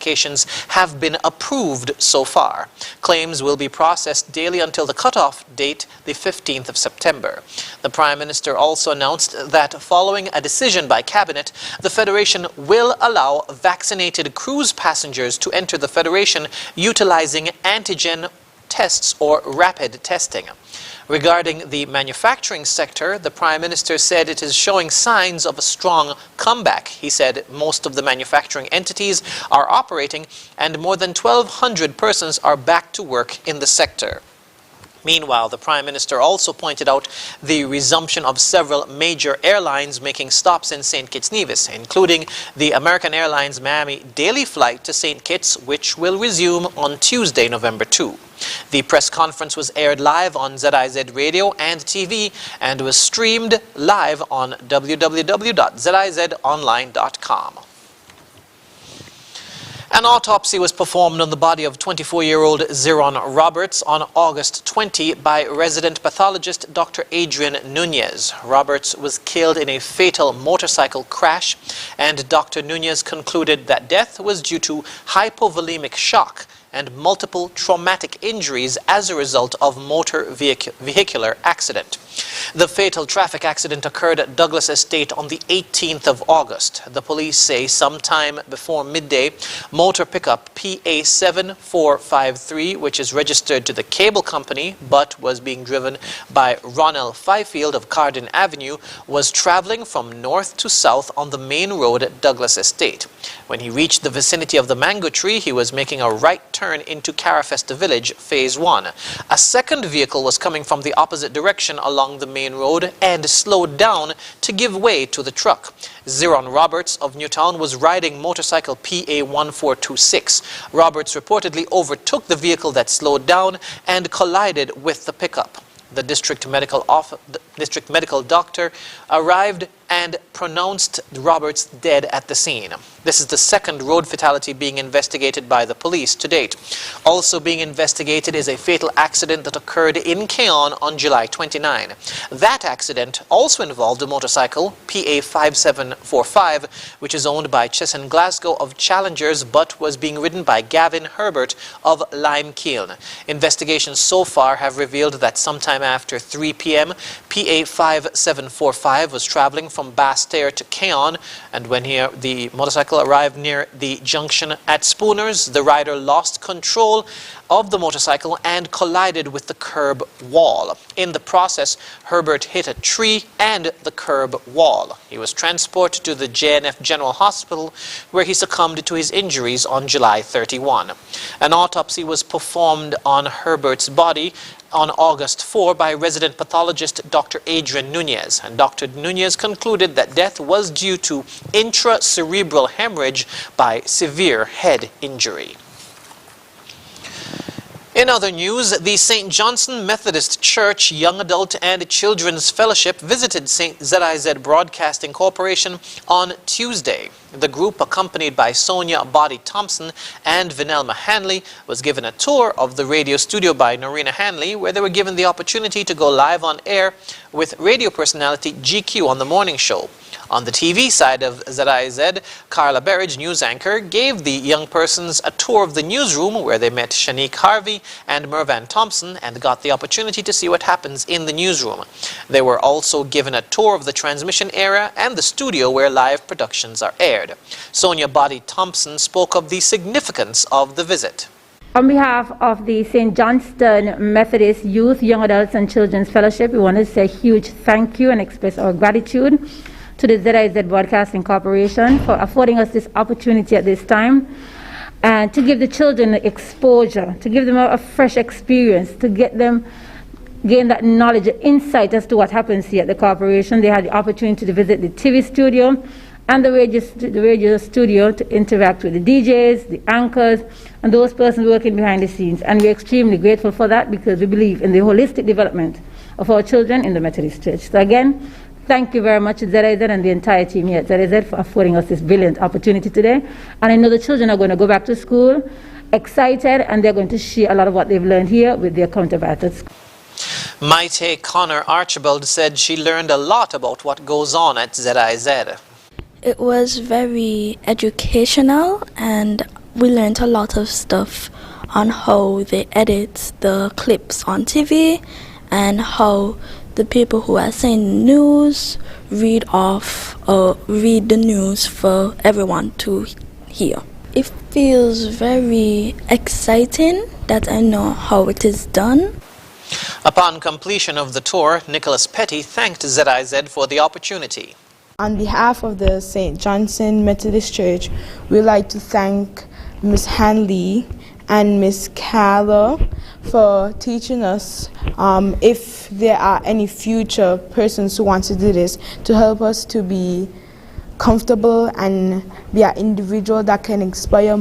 applications have been approved so far. Claims will be processed daily until the cutoff date, the 15th of September. The Prime Minister also announced that following a decision by Cabinet, the Federation will allow vaccinated cruise passengers to enter the Federation utilizing antigen tests or rapid testing. Regarding the manufacturing sector, the Prime Minister said it is showing signs of a strong comeback. He said most of the manufacturing entities are operating and more than 1,200 persons are back to work in the sector. Meanwhile, the Prime Minister also pointed out the resumption of several major airlines making stops in St. Kitts Nevis, including the American Airlines Miami daily flight to St. Kitts, which will resume on Tuesday, November 2. The press conference was aired live on ZIZ Radio and TV and was streamed live on www.zizonline.com. An autopsy was performed on the body of 24-year-old Ziron Roberts on August 20 by resident pathologist Dr. Adrian Nunez. Roberts was killed in a fatal motorcycle crash, and Dr. Nunez concluded that death was due to hypovolemic shock and multiple traumatic injuries as a result of motor vehicular accident. The fatal traffic accident occurred at Douglas Estate on the 18th of August. The police say sometime before midday, motor pickup PA7453, which is registered to the cable company but was being driven by Ronald Fifield of Carden Avenue, was traveling from north to south on the main road at Douglas Estate. When he reached the vicinity of the mango tree, he was making a right turn into Carafesta Village, Phase 1. A second vehicle was coming from the opposite direction along the main road and slowed down to give way to the truck. Ziron Roberts of Newtown was riding motorcycle PA1426. Roberts reportedly overtook the vehicle that slowed down and collided with the pickup. The district medical doctor arrived and pronounced Roberts dead at the scene. This is the second road fatality being investigated by the police to date. Also being investigated is a fatal accident that occurred in Keon on July 29. That accident also involved a motorcycle, PA5745, which is owned by Chesson Glasgow of Challengers but was being ridden by Gavin Herbert of Limekiln. Investigations so far have revealed that sometime after 3 p.m., PA5745 was traveling from Bastair to Keon, and when the motorcycle arrived near the junction at Spooners, the rider lost control of the motorcycle and collided with the curb wall. In the process, Herbert hit a tree and the curb wall. He was transported to the JNF General Hospital, where he succumbed to his injuries on July 31. An autopsy was performed on Herbert's body on August 4 by resident pathologist Dr. Adrian Nunez, and Dr. Nunez concluded that death was due to intracerebral hemorrhage by severe head injury. In other news, the St. Johnson Methodist Church Young Adult and Children's Fellowship visited ZIZ Broadcasting Corporation on Tuesday. The group, accompanied by Sonia Body Thompson and Vinelma Hanley, was given a tour of the radio studio by Norina Hanley, where they were given the opportunity to go live on air with radio personality GQ on the morning show. On the TV side of ZIZ, Carla Berridge, news anchor, gave the young persons a tour of the newsroom where they met Shanique Harvey and Mervan Thompson and got the opportunity to see what happens in the newsroom. They were also given a tour of the transmission area and the studio where live productions are aired. Sonia Body Thompson spoke of the significance of the visit. On behalf of the St. Johnston Methodist Youth, Young Adults and Children's Fellowship, we want to say a huge thank you and express our gratitude to the ZIZ Broadcasting Corporation for affording us this opportunity at this time and to give the children exposure, to give them a fresh experience, to get them gain that knowledge, insight as to what happens here at the corporation. They had the opportunity to visit the TV studio and the radio studio to interact with the DJs, the anchors, and those persons working behind the scenes. And we're extremely grateful for that because we believe in the holistic development of our children in the Methodist Church. So again, thank you very much to ZIZ and the entire team here at ZIZ for affording us this brilliant opportunity today. And I know the children are going to go back to school excited, and they're going to share a lot of what they've learned here with their counterparts at school. Maite Connor Archibald said she learned a lot about what goes on at ZIZ. It was very educational, and We learned a lot of stuff on how they edit the clips on TV and how the people who are saying news read the news for everyone to hear. It feels very exciting that I know how it is done. Upon completion of the tour, Nicholas Petty thanked ZIZ for the opportunity. On behalf of the St. Johnson Methodist Church, we'd like to thank Ms. Hanley and Ms. Carla for teaching us if there are any future persons who want to do this, to help us to be comfortable and be an individual that can inspire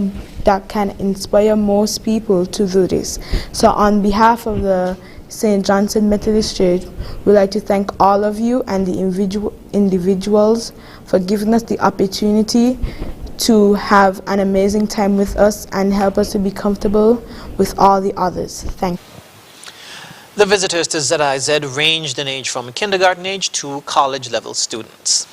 most people to do this. So on behalf of the St. Johnson Methodist Church, we'd like to thank all of you and the individuals for giving us the opportunity to have an amazing time with us and help us to be comfortable with all the others. Thank you. The visitors to ZIZ ranged in age from kindergarten age to college-level students.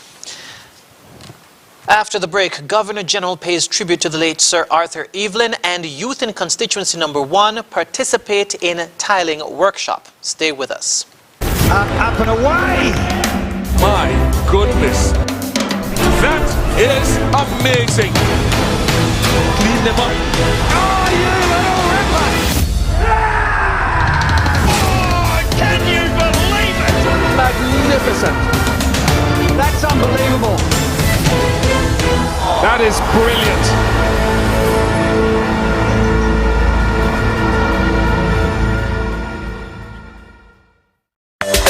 After the break, Governor General pays tribute to the late Sir Arthur Evelyn, and youth in Constituency Number 1 participate in tiling workshop. Stay with us. Up and away! My goodness! That is amazing! Clean them up. Oh, you little ripper! Oh, can you believe it? Magnificent! That's unbelievable! That is brilliant!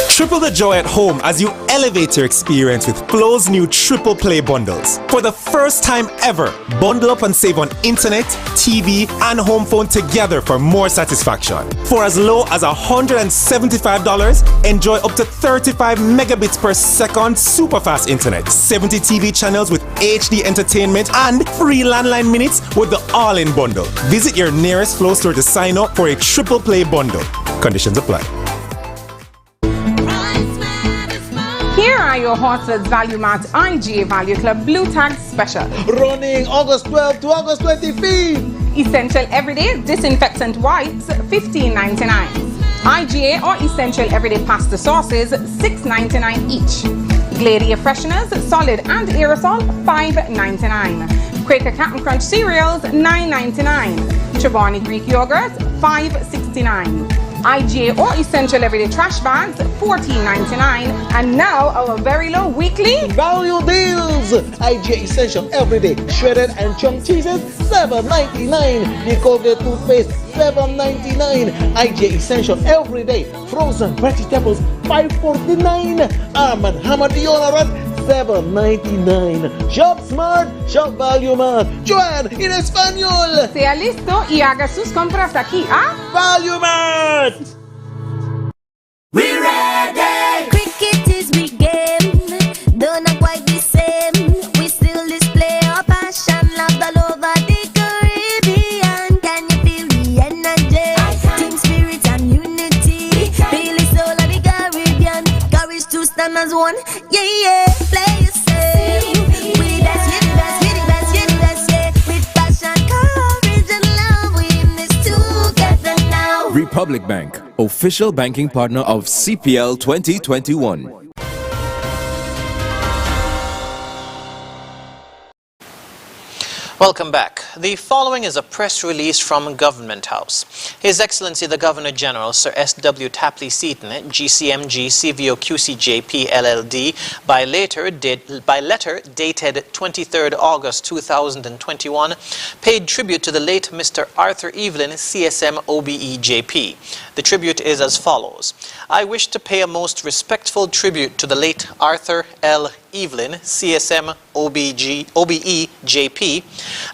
Triple the joy at home as you elevate your experience with Flo's new Triple Play bundles. For the first time ever, bundle up and save on internet, TV, and home phone together for more satisfaction. For as low as $175, enjoy up to 35 megabits per second super fast internet, 70 TV channels with HD entertainment, and free landline minutes with the all-in bundle. Visit your nearest Flo store to sign up for a Triple Play bundle. Conditions apply. Here are your Horses Value Mart IGA Value Club Blue Tag Special. Running August 12th to August 25th. Essential Everyday Disinfectant Wipes, $15.99. IGA or Essential Everyday Pasta Sauces, $6.99 each. Glade Air Fresheners, Solid and Aerosol, $5.99. Quaker Cap'n Crunch Cereals, $9.99. Chobani Greek Yogurt, $5.69. IGA or Essential Everyday Trash Bags, $14.99. And now our very low weekly value deals. IGA Essential Everyday Shredded and Chunk Cheeses, $7.99. The Colgate Toothpaste, $7.99. IGA Essential Everyday Frozen Vegetables, $5.49. Arm & Hammer deodorant, $7.99. Shop Smart, Shop Value Mart. Joan, en español. Sea listo y haga sus compras aquí a Value Mart. We're ready. Cricket is we game. Don't not quite the same. We still display our passion. Love all over the Caribbean. Can you feel the energy? Team spirit and unity. Feel the soul of the Caribbean. Courage to stand as one. Yeah, yeah. Play yourself. We the best, yeah, the best, yeah, the best, yeah, the best, yeah. With passion, courage, and love, we in this together now. Republic Bank, official banking partner of CPL 2021. Welcome back. The following is a press release from Government House. His Excellency the Governor General, Sir S.W. Tapley Seaton, GCMG CVO QCJP LLD, by letter dated 23rd August 2021, paid tribute to the late Mr. Arthur Evelyn, CSM OBE JP. The tribute is as follows. I wish to pay a most respectful tribute to the late Arthur L. Evelyn, CSM OBE JP.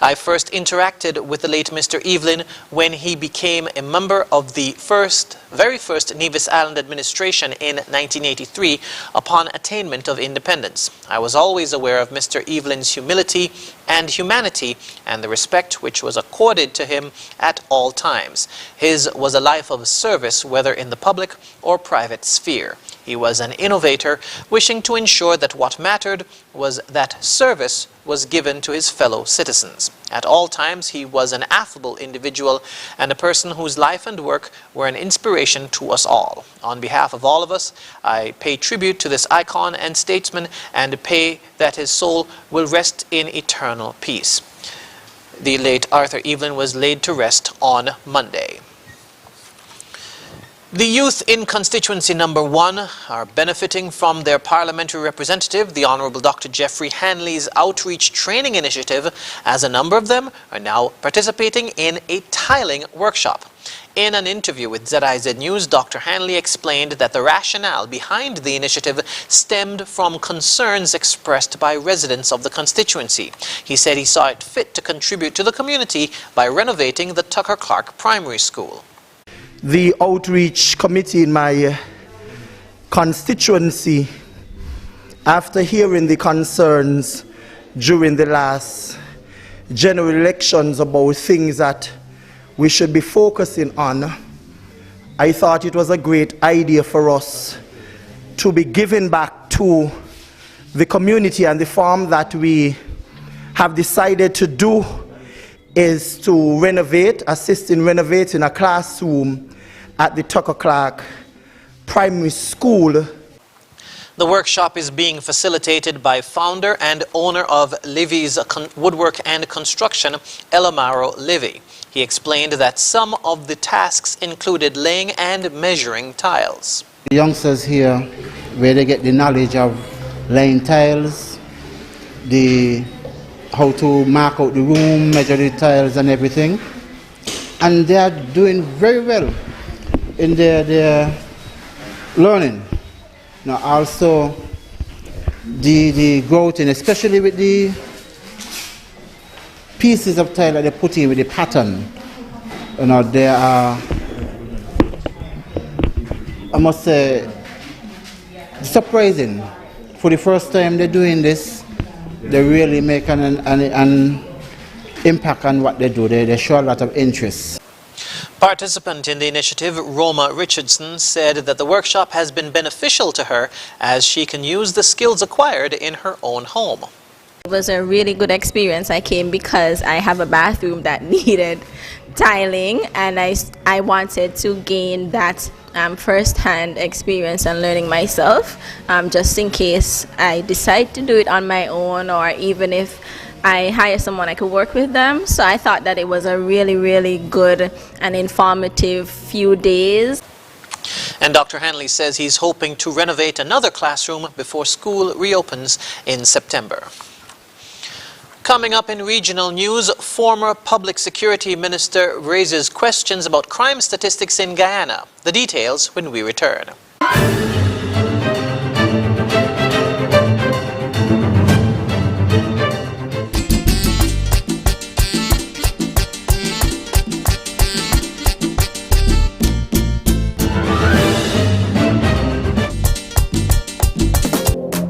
I first interacted with the late Mr. Evelyn when he became a member of the very first Nevis Island administration in 1983 upon attainment of independence. I was always aware of Mr. Evelyn's humility and humanity and the respect which was accorded to him at all times. His was a life of service, whether in the public or private sphere. He was an innovator, wishing to ensure that what mattered was that service was given to his fellow citizens. At all times, he was an affable individual and a person whose life and work were an inspiration to us all. On behalf of all of us, I pay tribute to this icon and statesman and pray that his soul will rest in eternal peace. The late Arthur Evelyn was laid to rest on Monday. The youth in Constituency Number 1 are benefiting from their parliamentary representative, the Honourable Dr. Jeffrey Hanley's outreach training initiative, as a number of them are now participating in a tiling workshop. In an interview with ZIZ News, Dr. Hanley explained that the rationale behind the initiative stemmed from concerns expressed by residents of the constituency. He said he saw it fit to contribute to the community by renovating the Tucker Clark Primary School. The outreach committee in my constituency, after hearing the concerns during the last general elections about things that we should be focusing on, I thought it was a great idea for us to be giving back to the community, and the form that we have decided to do is to renovate, assist in renovating a classroom at the Tucker Clark Primary School. The workshop is being facilitated by founder and owner of Livy's Woodwork and Construction, Elamaro Livy. He explained that some of the tasks included laying and measuring tiles. The youngsters here, where they get the knowledge of laying tiles, how to mark out the room, measure the tiles and everything. And they are doing very well in their learning. Now also the grouting, especially with the pieces of tile that they put in with the pattern, you know, they are, I must say, surprising. For the first time they're doing this, they really make an impact on what they do. They show a lot of interest. Participant in the initiative, Roma Richardson, said that the workshop has been beneficial to her as she can use the skills acquired in her own home. It was a really good experience. I came because I have a bathroom that needed tiling, and I wanted to gain that first-hand experience and learning myself, just in case I decide to do it on my own, or even if I hire someone I could work with them. So I thought that it was a really, really good and informative few days. And Dr. Hanley says he's hoping to renovate another classroom before school reopens in September. Coming up in regional news, former Public Security Minister raises questions about crime statistics in Guyana. The details when we return.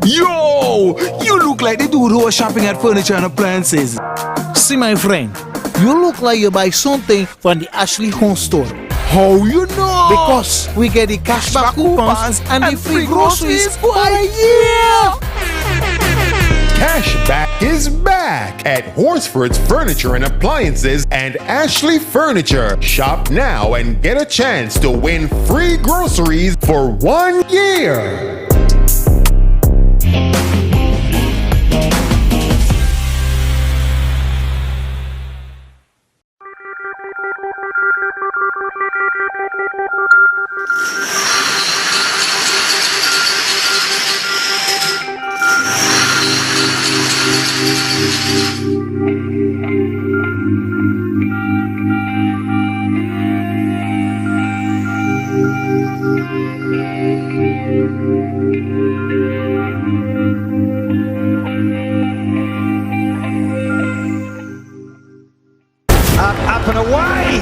Yo! You look like the dude who was shopping at Furniture and Appliances. See, my friend, you look like you buy something from the Ashley Home Store. How you know? Because we get the cashback coupons and the free groceries for a year! Cashback is back at Horsford's Furniture and Appliances and Ashley Furniture. Shop now and get a chance to win free groceries for 1 year. Up and away!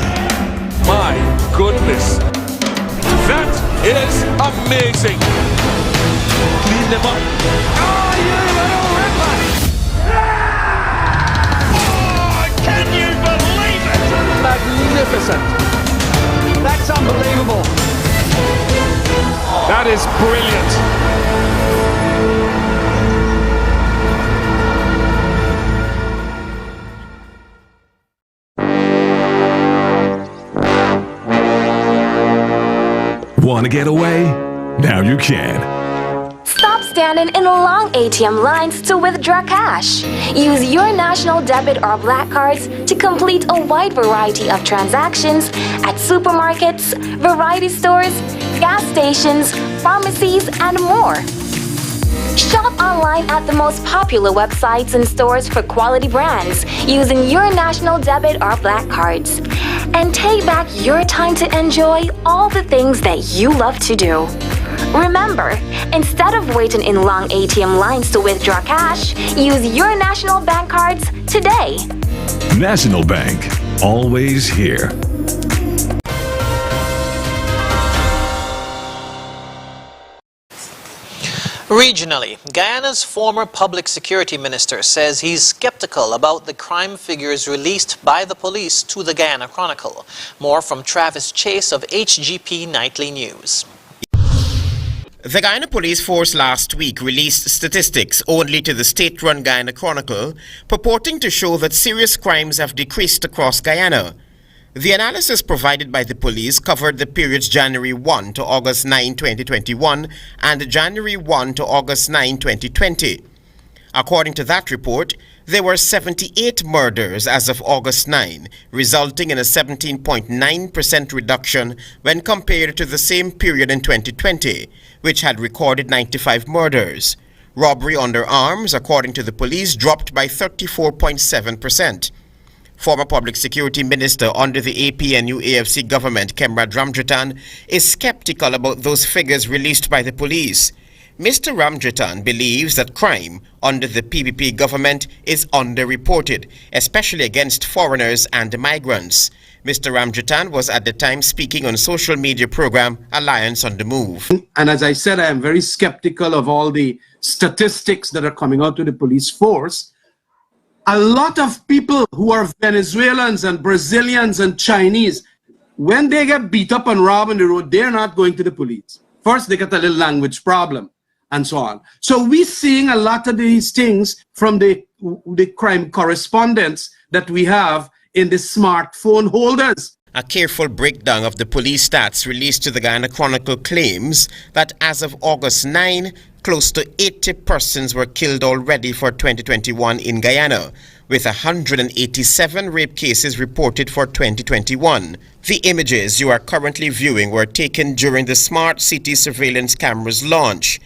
My goodness! That is amazing! Clean them up. Oh, you little ripper! Oh, can you believe it? Magnificent! That's unbelievable! That is brilliant. Want to get away? Now you can. Stop standing in long ATM lines to withdraw cash. Use your national debit or black cards to complete a wide variety of transactions at supermarkets, variety stores, gas stations, pharmacies, and more. Shop online at the most popular websites and stores for quality brands using your national debit or black cards. And take back your time to enjoy all the things that you love to do. Remember, instead of waiting in long ATM lines to withdraw cash, use your national bank cards today. National Bank, always here. Regionally, Guyana's former public security minister says he's skeptical about the crime figures released by the police to the Guyana Chronicle. More from Travis Chase of HGP Nightly News. The Guyana Police Force last week released statistics only to the state-run Guyana Chronicle, purporting to show that serious crimes have decreased across Guyana. The analysis provided by the police covered the periods January 1 to August 9, 2021 and January 1 to August 9, 2020. According to that report, there were 78 murders as of August 9, resulting in a 17.9% reduction when compared to the same period in 2020, which had recorded 95 murders. Robbery under arms, according to the police, dropped by 34.7%. Former Public Security Minister under the APNU-AFC government, Kemrad Ramjatan, is skeptical about those figures released by the police. Mr. Ramjatan believes that crime under the PPP government is underreported, especially against foreigners and migrants. Mr. Ramjatan was at the time speaking on social media program Alliance on the Move. And as I said, I am very skeptical of all the statistics that are coming out to the police force. A lot of people who are Venezuelans and Brazilians and Chinese, when they get beat up and robbed on the road, they're not going to the police. First, they get a little language problem and so on. So we're seeing a lot of these things from the crime correspondence that we have in the smartphone holders. A careful breakdown of the police stats released to the Guyana Chronicle claims that as of August 9, close to 80 persons were killed already for 2021 in Guyana, with 187 rape cases reported for 2021. The images you are currently viewing were taken during the Smart City Surveillance Cameras launch.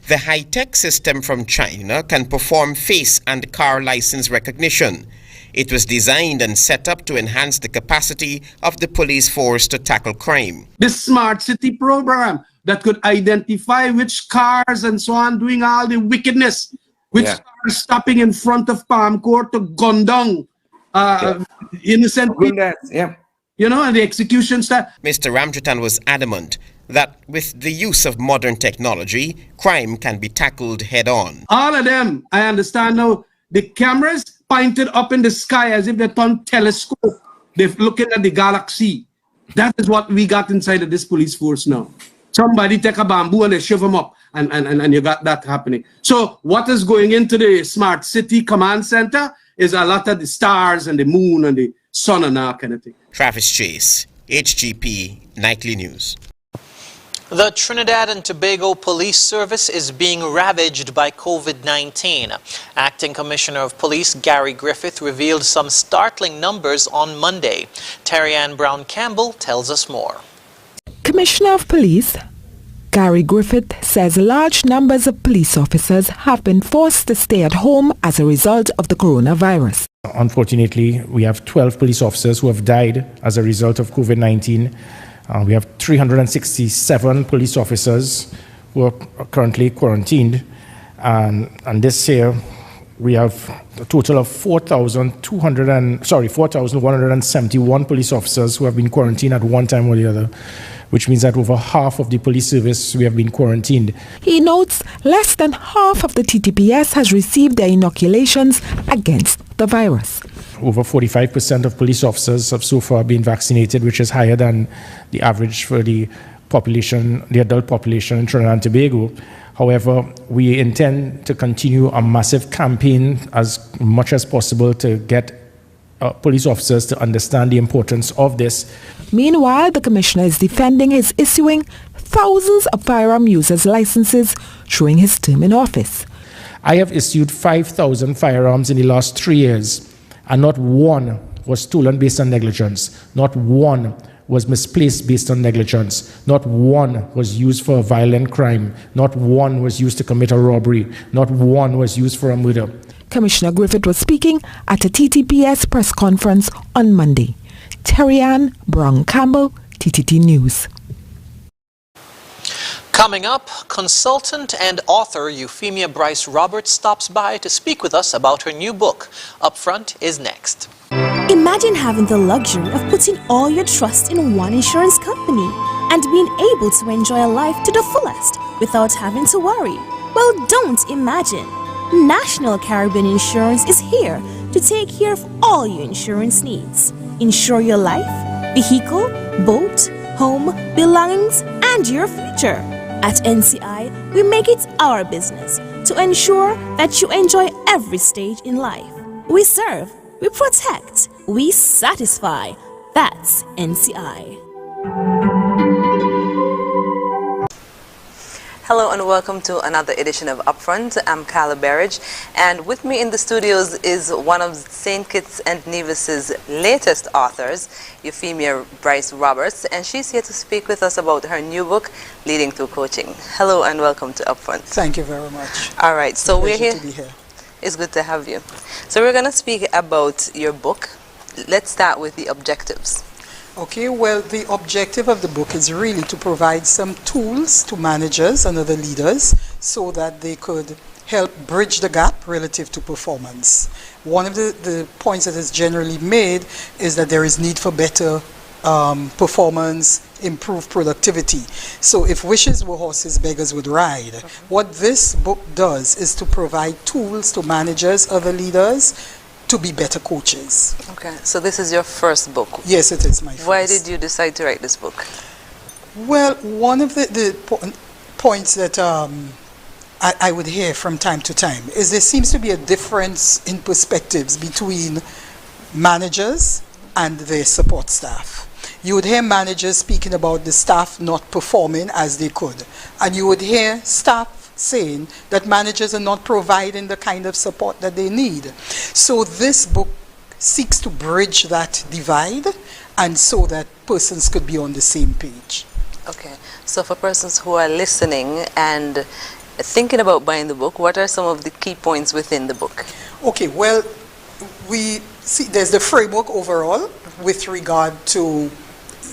The high-tech system from China can perform face and car license recognition. It was designed and set up to enhance the capacity of the police force to tackle crime. The Smart City program that could identify which cars and so on doing all the wickedness, which cars stopping in front of Palm Court to gun down innocent people. You know, and the execution stuff. Mr. Ramjatan was adamant that with the use of modern technology, crime can be tackled head-on. All of them, I understand now, the cameras pointed up in the sky as if they're on telescope. They're looking at the galaxy. That is what we got inside of this police force now. Somebody take a bamboo and they shove them up, and you got that happening. So what is going into the Smart City Command Center is a lot of the stars and the moon and the sun and that kind of thing. Travis Chase, HGP Nightly News. The Trinidad and Tobago Police Service is being ravaged by COVID-19. Acting Commissioner of Police Gary Griffith revealed some startling numbers on Monday. Terry Ann Brown Campbell tells us more. Commissioner of Police Gary Griffith says large numbers of police officers have been forced to stay at home as a result of the coronavirus. Unfortunately, we have 12 police officers who have died as a result of COVID-19. We have 367 police officers who are currently quarantined. And this year, we have a total of 4,171 police officers who have been quarantined at one time or the other, which means that over half of the police service we have been quarantined. He notes less than half of the TTPS has received their inoculations against the virus. Over 45% of police officers have so far been vaccinated, which is higher than the average for the population, the adult population in Trinidad and Tobago. However, we intend to continue a massive campaign as much as possible to get police officers to understand the importance of this. Meanwhile, the commissioner is defending his issuing thousands of firearm users' licenses during his term in office. I have issued 5,000 firearms in the last 3 years, and not one was stolen based on negligence. Not one was misplaced based on negligence. Not one was used for a violent crime. Not one was used to commit a robbery. Not one was used for a murder. Commissioner Griffith was speaking at a TTPS press conference on Monday. Terry-Ann Brown-Campbell, TTT News. Coming up, consultant and author Euphemia Bryce Roberts stops by to speak with us about her new book. Up Front is next. Imagine having the luxury of putting all your trust in one insurance company and being able to enjoy a life to the fullest without having to worry. Well, don't imagine. National Caribbean Insurance is here to take care of all your insurance needs. Insure your life, vehicle, boat, home, belongings, and your future. At NCI, we make it our business to ensure that you enjoy every stage in life. We serve, we protect, we satisfy. That's NCI. Hello and welcome to another edition of Upfront. I'm Carla Berridge, and with me in the studios is one of St. Kitts and Nevis's latest authors, Euphemia Bryce Roberts, and she's here to speak with us about her new book, Leading Through Coaching. Hello and welcome to Upfront. Thank you very much. All right, so we're here. To be here. It's good to have you. So we're going to speak about your book. Let's start with the objectives. Okay, well, the objective of the book is really to provide some tools to managers and other leaders so that they could help bridge the gap relative to performance. One of the points that is generally made is that there is need for better performance, improved productivity. So if wishes were horses, beggars would ride. Okay. What this book does is to provide tools to managers, other leaders, to be better coaches. Okay, so this is your first book? Yes, it is my first. Why did you decide to write this book? Well, one of the points that I would hear from time to time is there seems to be a difference in perspectives between managers and their support staff. You would hear managers speaking about the staff not performing as they could, and you would hear staff saying that managers are not providing the kind of support that they need. So this book seeks to bridge that divide and so that persons could be on the same page. Okay, so for persons who are listening and thinking about buying the book, what are some of the key points within the book? Okay, well, we see there's the framework overall with regard to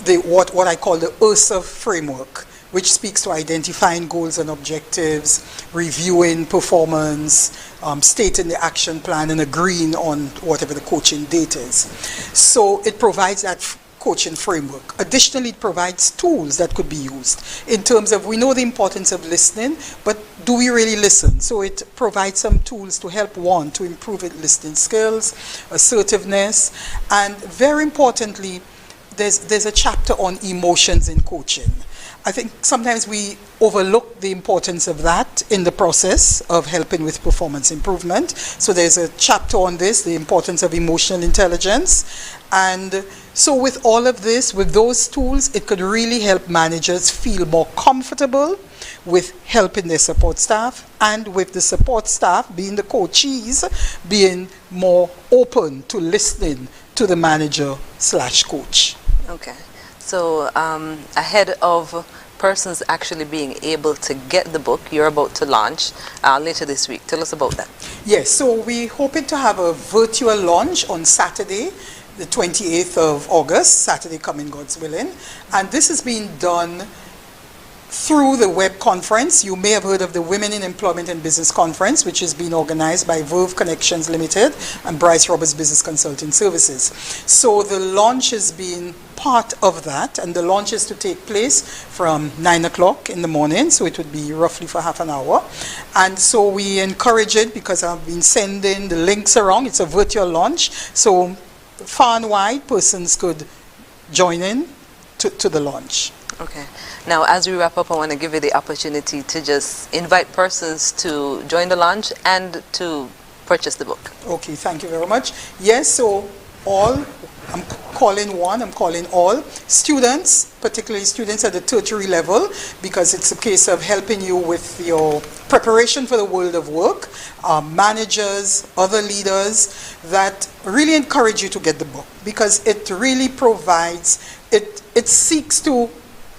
the what I call the URSA framework, which speaks to identifying goals and objectives, reviewing performance, stating the action plan, and agreeing on whatever the coaching date is. So it provides that coaching framework. Additionally, it provides tools that could be used in terms of, we know the importance of listening, but do we really listen? So it provides some tools to help one to improve its listening skills, assertiveness, and very importantly, there's a chapter on emotions in coaching. I think sometimes we overlook the importance of that in the process of helping with performance improvement. So there's a chapter on this, the importance of emotional intelligence. And so with all of this, with those tools, it could really help managers feel more comfortable with helping their support staff, and with the support staff, being the coachees, being more open to listening to the manager/coach. Okay. So ahead of persons actually being able to get the book, you're about to launch later this week. Tell us about that. Yes, so we're hoping to have a virtual launch on Saturday, the 28th of August, Saturday coming, God's willing. And this is being done through the web conference. You may have heard of the Women in Employment and Business Conference, which is being organized by Verve Connections Limited and Bryce Roberts Business Consulting Services. So the launch is being part of that, and the launch is to take place from 9 o'clock in the morning, so it would be roughly for half an hour. And so we encourage it because I've been sending the links around. It's a virtual launch, so far and wide persons could join in to the launch. Okay. Now, as we wrap up, I want to give you the opportunity to just invite persons to join the launch and to purchase the book. Okay, thank you very much. Yes, so all, I'm calling all students, particularly students at the tertiary level, because it's a case of helping you with your preparation for the world of work, managers, other leaders, that really encourage you to get the book, because it really provides, it seeks to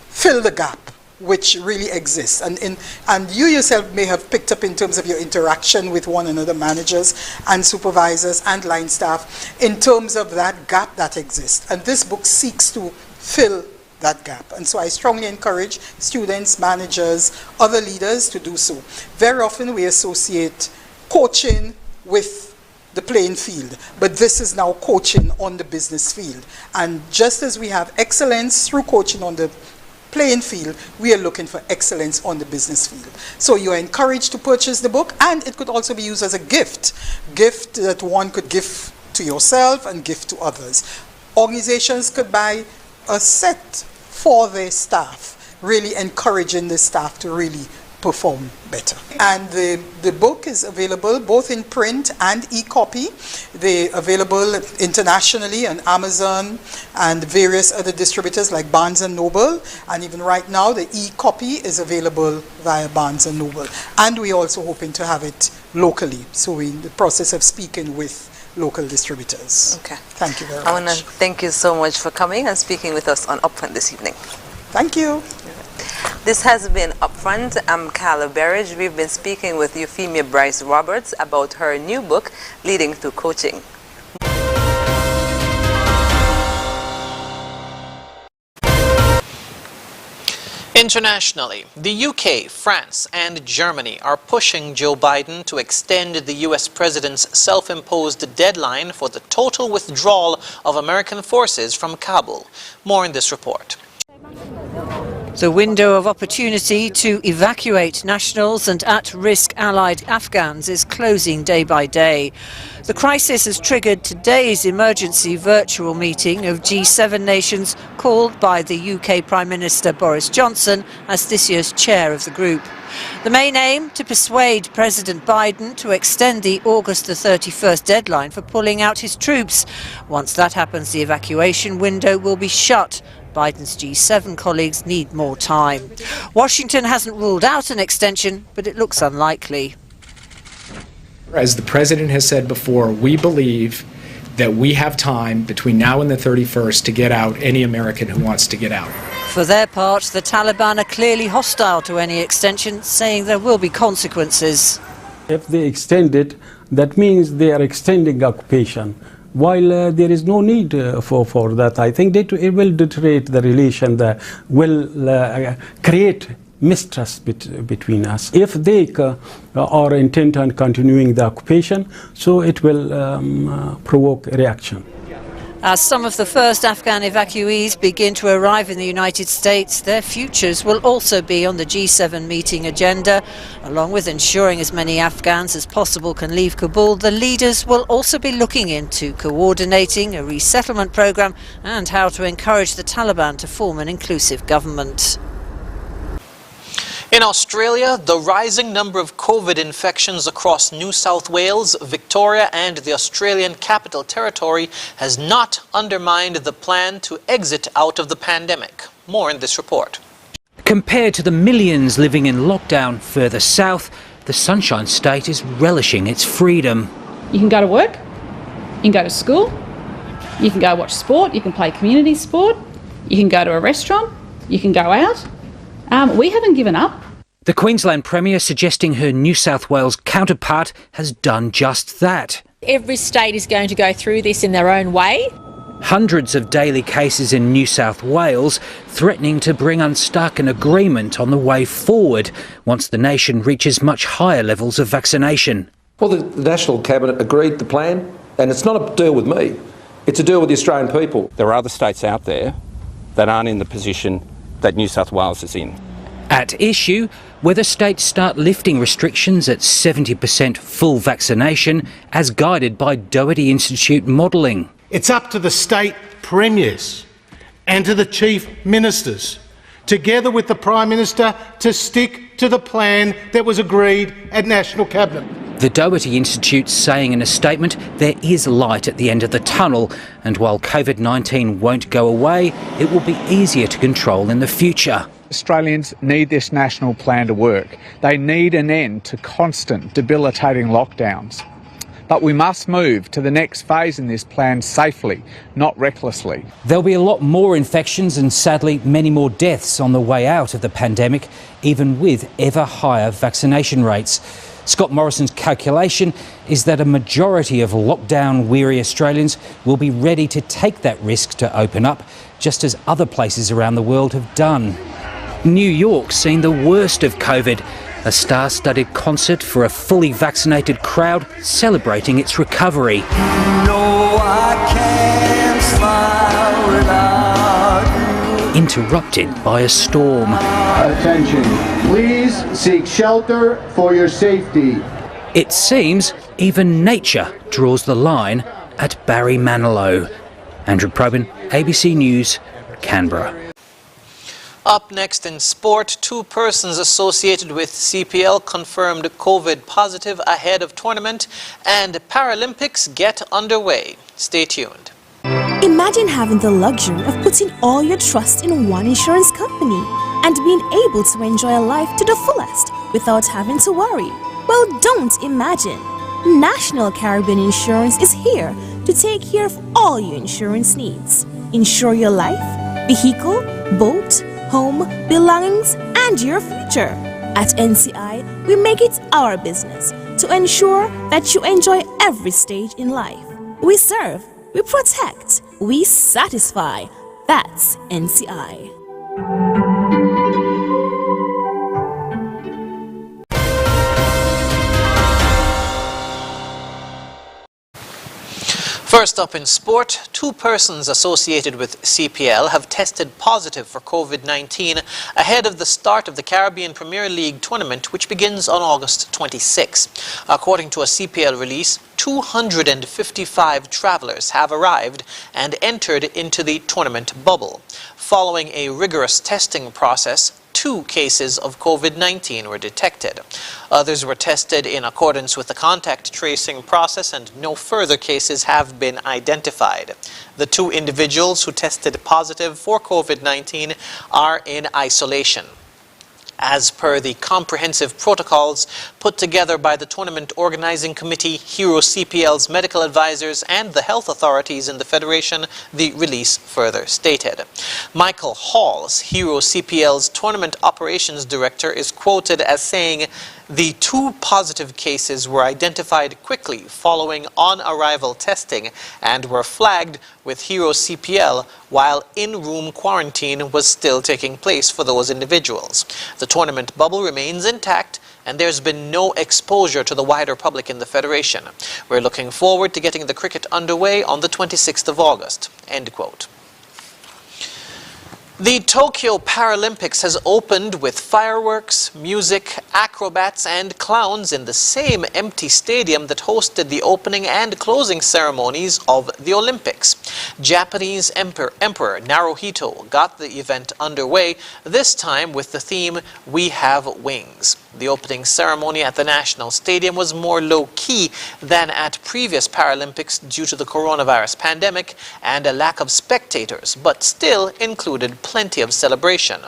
fill the gap which really exists. And you yourself may have picked up in terms of your interaction with one another, managers and supervisors and line staff, in terms of that gap that exists. And this book seeks to fill that gap. And so I strongly encourage students, managers, other leaders to do so. Very often we associate coaching with the playing field, but this is now coaching on the business field. And just as we have excellence through coaching on the playing field, we are looking for excellence on the business field. So you are encouraged to purchase the book, and it could also be used as a gift that one could give to yourself and give to others. Organizations could buy a set for their staff, really encouraging the staff to really perform better. And the book is available both in print and e-copy. They're available internationally on Amazon and various other distributors like Barnes & Noble. And even right now, the e-copy is available via Barnes & Noble. And we're also hoping to have it locally. So we're in the process of speaking with local distributors. Okay. Thank you very much. I want to thank you so much for coming and speaking with us on Upfront this evening. Thank you. This has been Upfront. I'm Carla Berridge. We've been speaking with Euphemia Bryce Roberts about her new book, Leading Through Coaching. Internationally, the UK, France, and Germany are pushing Joe Biden to extend the US president's self-imposed deadline for the total withdrawal of American forces from Kabul. More in this report. The window of opportunity to evacuate nationals and at-risk allied Afghans is closing day by day. The crisis has triggered today's emergency virtual meeting of G7 nations called by the UK Prime Minister Boris Johnson as this year's chair of the group. The main aim, to persuade President Biden to extend the August the 31st deadline for pulling out his troops. Once that happens, the evacuation window will be shut. Biden's G7 colleagues need more time. Washington hasn't ruled out an extension, but it looks unlikely. As the president has said before, we believe that we have time between now and the 31st to get out any American who wants to get out. For their part, the Taliban are clearly hostile to any extension, saying there will be consequences. If they extend it, that means they are extending occupation. While there is no need for that, I think it will deteriorate the relation, that will create mistrust between us. If they are intent on continuing the occupation, so it will provoke a reaction. As some of the first Afghan evacuees begin to arrive in the United States, their futures will also be on the G7 meeting agenda. Along with ensuring as many Afghans as possible can leave Kabul, the leaders will also be looking into coordinating a resettlement program and how to encourage the Taliban to form an inclusive government. In Australia, the rising number of COVID infections across New South Wales, Victoria and the Australian Capital Territory has not undermined the plan to exit out of the pandemic. More in this report. Compared to the millions living in lockdown further south, the Sunshine State is relishing its freedom. You can go to work, you can go to school, you can go watch sport, you can play community sport, you can go to a restaurant, you can go out. We haven't given up. The Queensland Premier suggesting her New South Wales counterpart has done just that. Every state is going to go through this in their own way. Hundreds of daily cases in New South Wales threatening to bring unstuck an agreement on the way forward once the nation reaches much higher levels of vaccination. Well, the National Cabinet agreed the plan, and it's not a deal with me. It's a deal with the Australian people. There are other states out there that aren't in the position that New South Wales is in. At issue, whether states start lifting restrictions at 70% full vaccination as guided by Doherty Institute modelling. It's up to the state premiers and to the Chief Ministers, together with the Prime Minister, to stick to the plan that was agreed at National Cabinet. The Doherty Institute's saying in a statement there is light at the end of the tunnel, and while COVID-19 won't go away, it will be easier to control in the future. Australians need this national plan to work. They need an end to constant debilitating lockdowns. But we must move to the next phase in this plan safely, not recklessly. There'll be a lot more infections and sadly many more deaths on the way out of the pandemic, even with ever higher vaccination rates. Scott Morrison's calculation is that a majority of lockdown-weary Australians will be ready to take that risk to open up, just as other places around the world have done. New York's seen the worst of COVID, a star-studded concert for a fully vaccinated crowd celebrating its recovery. No, I can't smile without you. Interrupted by a storm. Attention, please seek shelter for your safety. It seems even nature draws the line at Barry Manilow. Andrew Probyn, ABC News, Canberra. Up next in sport, 2 persons associated with CPL confirmed COVID positive ahead of tournament, and Paralympics get underway. Stay tuned. Imagine having the luxury of putting all your trust in one insurance company and being able to enjoy a life to the fullest without having to worry. Well, don't imagine. National Caribbean Insurance is here to take care of all your insurance needs. Insure your life, vehicle, boat, home, belongings, and your future. At NCI, we make it our business to ensure that you enjoy every stage in life. We serve, we protect, we satisfy. That's NCI. First up in sport, 2 persons associated with CPL have tested positive for COVID-19 ahead of the start of the Caribbean Premier League tournament, which begins on August 26. According to a CPL release, 255 travelers have arrived and entered into the tournament bubble. Following a rigorous testing process, 2 cases of COVID-19 were detected. Others were tested in accordance with the contact tracing process, and no further cases have been identified. The 2 individuals who tested positive for COVID-19 are in isolation. As per the comprehensive protocols put together by the Tournament Organizing Committee, Hero CPL's medical advisors and the health authorities in the Federation, the release further stated. Michael Halls, Hero CPL's Tournament Operations Director, is quoted as saying, "The 2 positive cases were identified quickly following on-arrival testing and were flagged with Hero CPL while in-room quarantine was still taking place for those individuals. The tournament bubble remains intact and there's been no exposure to the wider public in the Federation. We're looking forward to getting the cricket underway on the 26th of August." End quote. The Tokyo Paralympics has opened with fireworks, music, acrobats and clowns in the same empty stadium that hosted the opening and closing ceremonies of the Olympics. Japanese Emperor Naruhito got the event underway, this time with the theme, "We Have Wings." The opening ceremony at the National Stadium was more low-key than at previous Paralympics due to the coronavirus pandemic and a lack of spectators, but still included plenty of celebration.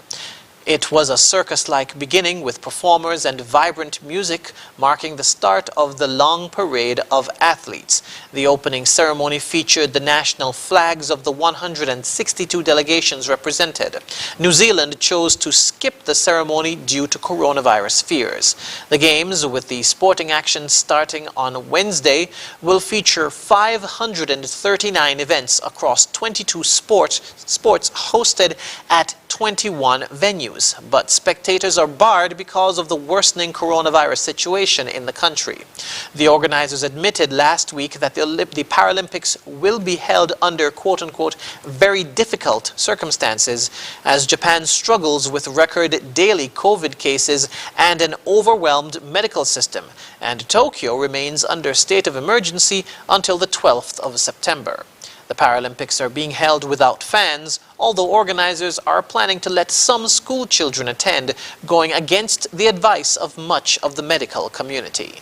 It was a circus-like beginning with performers and vibrant music marking the start of the long parade of athletes. The opening ceremony featured the national flags of the 162 delegations represented. New Zealand chose to skip the ceremony due to coronavirus fears. The Games, with the sporting action starting on Wednesday, will feature 539 events across 22 sports hosted at 21 venues, but spectators are barred because of the worsening coronavirus situation in the country. The organizers admitted last week that the Paralympics will be held under quote-unquote very difficult circumstances as Japan struggles with record daily COVID cases and an overwhelmed medical system, and Tokyo remains under state of emergency until the 12th of September. The Paralympics are being held without fans, although organizers are planning to let some school children attend, going against the advice of much of the medical community.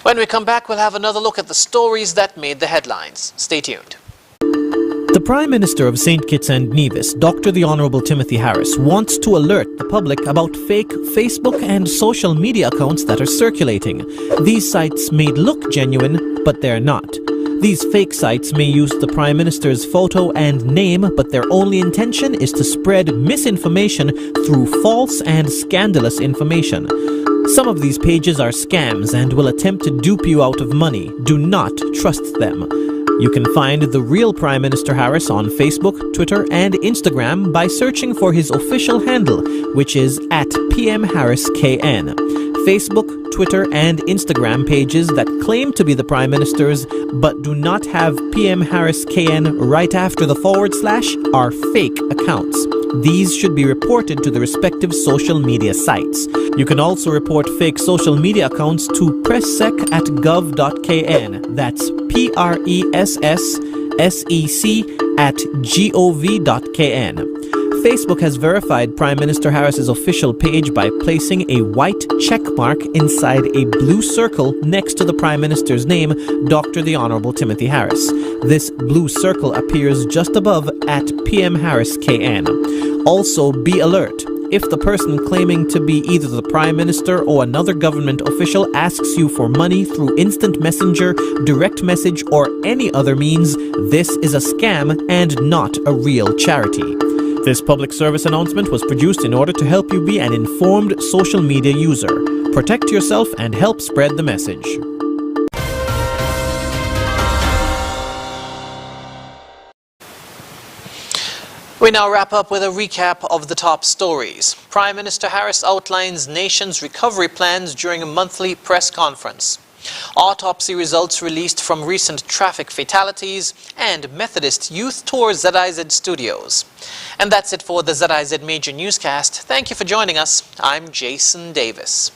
When we come back, we'll have another look at the stories that made the headlines. Stay tuned. The Prime Minister of St. Kitts and Nevis, Dr. the Honourable Timothy Harris, wants to alert the public about fake Facebook and social media accounts that are circulating. These sites may look genuine, but they're not. These fake sites may use the Prime Minister's photo and name, but their only intention is to spread misinformation through false and scandalous information. Some of these pages are scams and will attempt to dupe you out of money. Do not trust them. You can find the real Prime Minister Harris on Facebook, Twitter, and Instagram by searching for his official handle, which is @PMHarrisKN. Facebook, Twitter, and Instagram pages that claim to be the Prime Minister's but do not have PM Harris KN right after the / are fake accounts. These should be reported to the respective social media sites. You can also report fake social media accounts to presssec@gov.kn. That's PRESSEC@gov.kn. Facebook has verified Prime Minister Harris's official page by placing a white check mark inside a blue circle next to the Prime Minister's name, Dr. the Honourable Timothy Harris. This blue circle appears just above @PMHarrisKN. Also, be alert. If the person claiming to be either the Prime Minister or another government official asks you for money through instant messenger, direct message, or any other means, this is a scam and not a real charity. This public service announcement was produced in order to help you be an informed social media user. Protect yourself and help spread the message. We now wrap up with a recap of the top stories. Prime Minister Harris outlines nation's recovery plans during a monthly press conference. Autopsy results released from recent traffic fatalities, and Methodist youth tours ZIZ studios. And that's it for the ZIZ Major Newscast. Thank you for joining us. I'm Jason Davis.